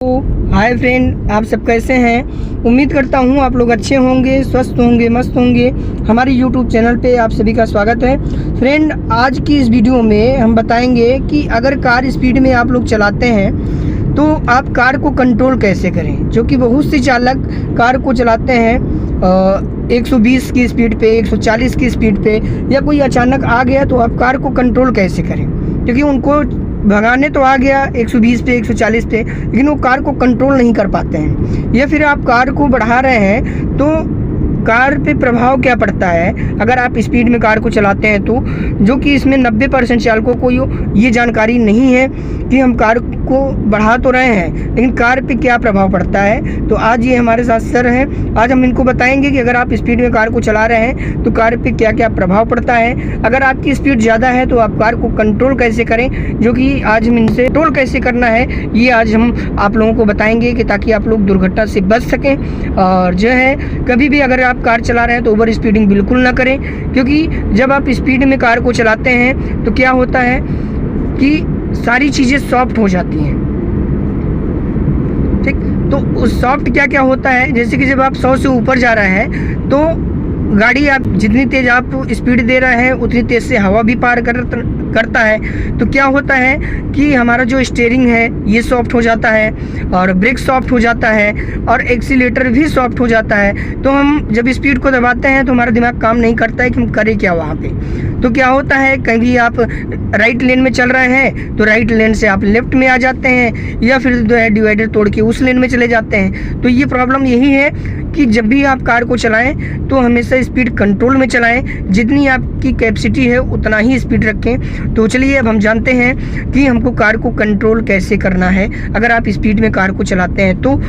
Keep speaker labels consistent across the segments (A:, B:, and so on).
A: Hi friend, आप सब कैसे हैं। उम्मीद करता हूँ आप लोग अच्छे होंगे, स्वस्थ होंगे, मस्त होंगे। हमारे यूट्यूब चैनल पे आप सभी का स्वागत है। फ्रेंड, आज की इस वीडियो में हम बताएंगे कि अगर कार स्पीड में आप लोग चलाते हैं तो आप कार को कंट्रोल कैसे करें। जो कि बहुत से चालक कार को चलाते हैं 120 की स्पीड पे, 140 की स्पीड पे, या कोई अचानक आ गया तो आप कार को कंट्रोल कैसे करें। क्योंकि उनको भगाने तो आ गया 120 पे, 140 पे, लेकिन वो कार को कंट्रोल नहीं कर पाते हैं। या फिर आप कार को बढ़ा रहे हैं तो कार पे प्रभाव क्या पड़ता है अगर आप स्पीड में कार को चलाते हैं तो, जो कि इसमें 90% चालकों को ये जानकारी नहीं है कि हम कार को बढ़ा तो रहे हैं लेकिन कार पे क्या प्रभाव पड़ता है। तो आज ये हमारे साथ सर हैं, आज हम इनको बताएंगे कि अगर आप स्पीड में कार को चला रहे हैं तो कार पे क्या क्या प्रभाव पड़ता है। अगर आपकी स्पीड ज़्यादा है तो आप कार को कंट्रोल कैसे करें, जो कि आज हम इनसे कंट्रोल कैसे करना है ये आज हम आप लोगों को बताएंगे कि ताकि आप लोग दुर्घटना से बच सकें। और जो है कभी भी अगर आप कार चला रहे हैं तो ओवर स्पीडिंग बिल्कुल ना करें, क्योंकि जब आप स्पीड में कार को चलाते हैं तो क्या होता है कि सारी चीज़ें सॉफ्ट हो जाती हैं। ठीक, तो उस सॉफ्ट क्या क्या होता है, जैसे कि जब आप 100 से ऊपर जा रहे हैं तो गाड़ी आप जितनी तेज़ आप स्पीड दे रहे हैं उतनी तेज़ से हवा भी पार करता है। तो क्या होता है कि हमारा जो स्टीयरिंग है ये सॉफ्ट हो जाता है और ब्रेक सॉफ्ट हो जाता है और एक्सीलेटर भी सॉफ्ट हो जाता है। तो हम जब स्पीड को दबाते हैं तो हमारा दिमाग काम नहीं करता है कि हम करें क्या वहाँ पे। तो क्या होता है, कहीं आप राइट लेन में चल रहे हैं तो राइट लेन से आप लेफ्ट में आ जाते हैं, या फिर जो है डिवाइडर तोड़ के उस लेन में चले जाते हैं। तो ये प्रॉब्लम यही है कि जब भी आप कार को चलाएं तो हमेशा स्पीड कंट्रोल में चलाएं, जितनी आपकी कैपेसिटी है उतना ही स्पीड रखें। तो चलिए अब हम जानते हैं कि हमको कार को कंट्रोल कैसे करना है अगर आप स्पीड में कार को चलाते हैं। तो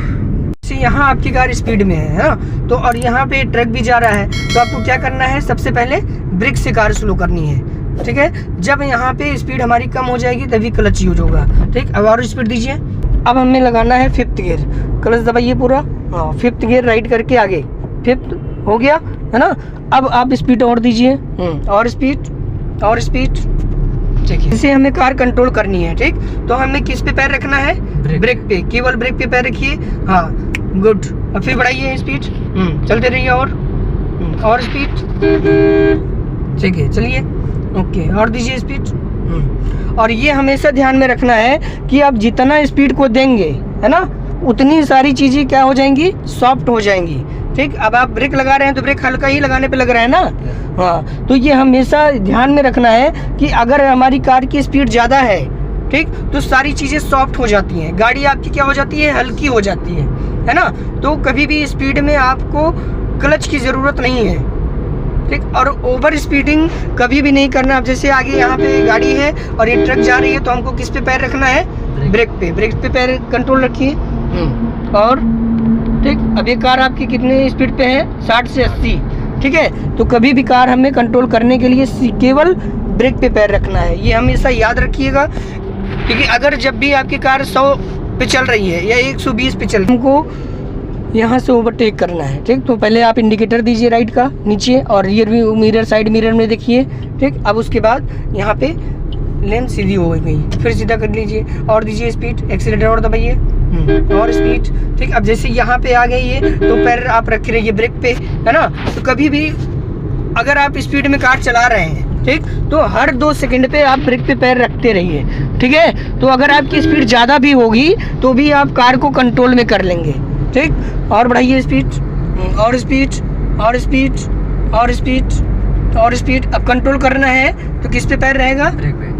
A: यहाँ आपकी कार स्पीड में है ना, तो और यहाँ पे ट्रक भी जा रहा है तो आपको क्या करना है, सबसे पहले ब्रेक से कार स्लो करनी है। ठीक है, जब यहाँ पे स्पीड हमारी कम हो जाएगी तभी क्लच यूज होगा। ठीक, अब और स्पीड दीजिए। अब हमें लगाना है 5th गियर, क्लच दबाइए पूरा। हाँ, 5th गियर राइट करके आगे, 5th हो गया है ना। अब आप स्पीड और दीजिए, और स्पीड। ठीक है, इसे हमें कार कंट्रोल करनी है। ठीक, तो हमें किस पे पैर रखना है, ब्रेक पे, केवल ब्रेक पे पैर रखिए। हाँ, गुड। अब फिर बढ़ाइए स्पीड, चलते रहिए और स्पीड। ठीक है, चलिए, ओके, और दीजिए स्पीड। और ये हमेशा ध्यान में रखना है कि आप जितना स्पीड को देंगे है ना उतनी सारी चीज़ें क्या हो जाएंगी, सॉफ्ट हो जाएंगी। ठीक, अब आप ब्रेक लगा रहे हैं तो ब्रेक हल्का ही लगाने पे लग रहा है ना। हाँ, तो ये हमेशा ध्यान में रखना है कि अगर हमारी कार की स्पीड ज़्यादा है, ठीक, तो सारी चीज़ें सॉफ्ट हो जाती हैं, गाड़ी आपकी क्या हो जाती है, हल्की हो जाती है ना। तो कभी भी स्पीड में आपको क्लच की ज़रूरत नहीं है। ठीक, और ओवर स्पीडिंग कभी भी नहीं करना। अब जैसे आगे यहाँ पे गाड़ी है और ये ट्रक जा रही है तो हमको किस पे पैर रखना है, ब्रेक पे पैर कंट्रोल रखिए। और ठीक, अब ये कार आपकी कितने स्पीड पे है, 60 से 80। ठीक है, तो कभी भी कार हमें कंट्रोल करने के लिए केवल ब्रेक पे पैर रखना है, ये हमेशा याद रखिएगा। क्योंकि अगर जब भी आपकी कार 100 पे चल रही है या 120 पे चल रही है, हमको यहाँ से ओवरटेक करना है। ठीक, तो पहले आप इंडिकेटर दीजिए राइट का नीचे और रियर मिरर, साइड मिरर में देखिए। ठीक, अब उसके बाद यहाँ पे लेन सीधी हो गई, फिर सीधा कर लीजिए और दीजिए स्पीड, एक्सीलेटर और दबाइए और स्पीड। ठीक, अब जैसे यहाँ पे आ गई है तो पैर आप रख रहिए ब्रेक पे, है ना। तो कभी भी अगर आप स्पीड में कार चला रहे हैं, ठीक, तो हर 2 सेकंड पे आप ब्रेक पे पैर रखते रहिए। ठीक है, तो अगर आपकी स्पीड ज़्यादा भी होगी तो भी आप कार को कंट्रोल में कर लेंगे। ठीक, और बढ़ाइए स्पीड, और स्पीड। अब कंट्रोल करना है तो किस पे पैर रहेगा,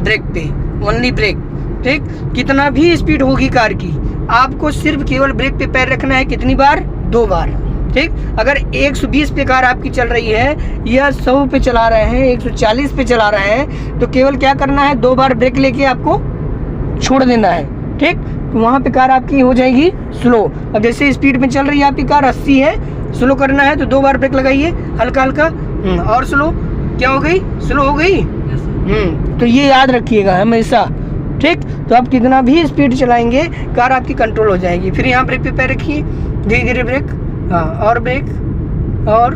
A: ब्रेक पे, ओनली ब्रेक। ठीक, कितना भी स्पीड होगी कार की, आपको सिर्फ केवल ब्रेक पे पैर रखना है। कितनी बार, 2 बार। ठीक, अगर 120 पे कार आपकी चल रही है या 100 पे चला रहे हैं, 140 पे चला रहे हैं, तो केवल क्या करना है, 2 बार ब्रेक लेके आपको छोड़ देना है। ठीक, तो वहाँ पे कार आपकी हो जाएगी स्लो। अब जैसे स्पीड में चल रही है आपकी कार 80 है, स्लो करना है तो 2 बार ब्रेक लगाइए हल्का हल्का, और स्लो, क्या हो गई, स्लो हो गई। तो ये याद रखिएगा हमेशा। ठीक, तो आप कितना भी स्पीड चलाएंगे कार आपकी कंट्रोल हो जाएगी। फिर यहाँ ब्रेक पे पैर रखिए, धीरे धीरे ब्रेक, हाँ, और ब्रेक, और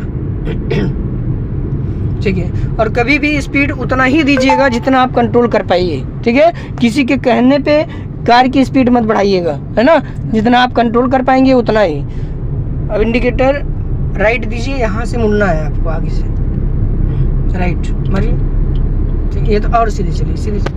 A: ठीक है, और कभी भी स्पीड उतना ही दीजिएगा जितना आप कंट्रोल कर पाइए। ठीक है, किसी के कहने पे कार की स्पीड मत बढ़ाइएगा, है ना, जितना आप कंट्रोल कर पाएंगे उतना ही। अब इंडिकेटर राइट दीजिए, यहाँ से मुड़ना है आपको, आगे से राइट मारिए, ठीक है, ये तो और सीधे चलिए, सीधे।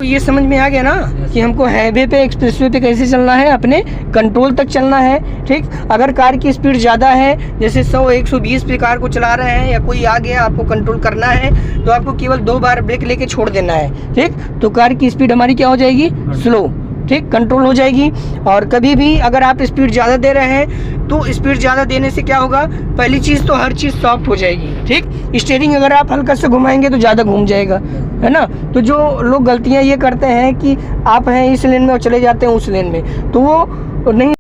A: तो ये समझ में आ गया ना कि हमको हाईवे पे, एक्सप्रेसवे पे कैसे चलना है, अपने कंट्रोल तक चलना है, ठीक। अगर कार की स्पीड ज़्यादा है, जैसे 100-120 पे कार को चला रहे हैं या कोई आ गया, आपको कंट्रोल करना है, तो आपको केवल 2 बार ब्रेक लेके छोड़ देना है, ठीक। तो कार की स्पीड हमारी क्या हो जाएगी, स्लो, ठीक, कंट्रोल हो जाएगी। और कभी भी अगर आप स्पीड ज़्यादा दे रहे हैं तो स्पीड ज़्यादा देने से क्या होगा, पहली चीज़ तो हर चीज़ सॉफ्ट हो जाएगी, ठीक। स्टीयरिंग अगर आप हल्का से घुमाएंगे तो ज़्यादा घूम जाएगा, है ना। तो जो लोग गलतियाँ ये करते हैं कि आप हैं इस लेन में और चले जाते हैं उस लेन में, तो वो नहीं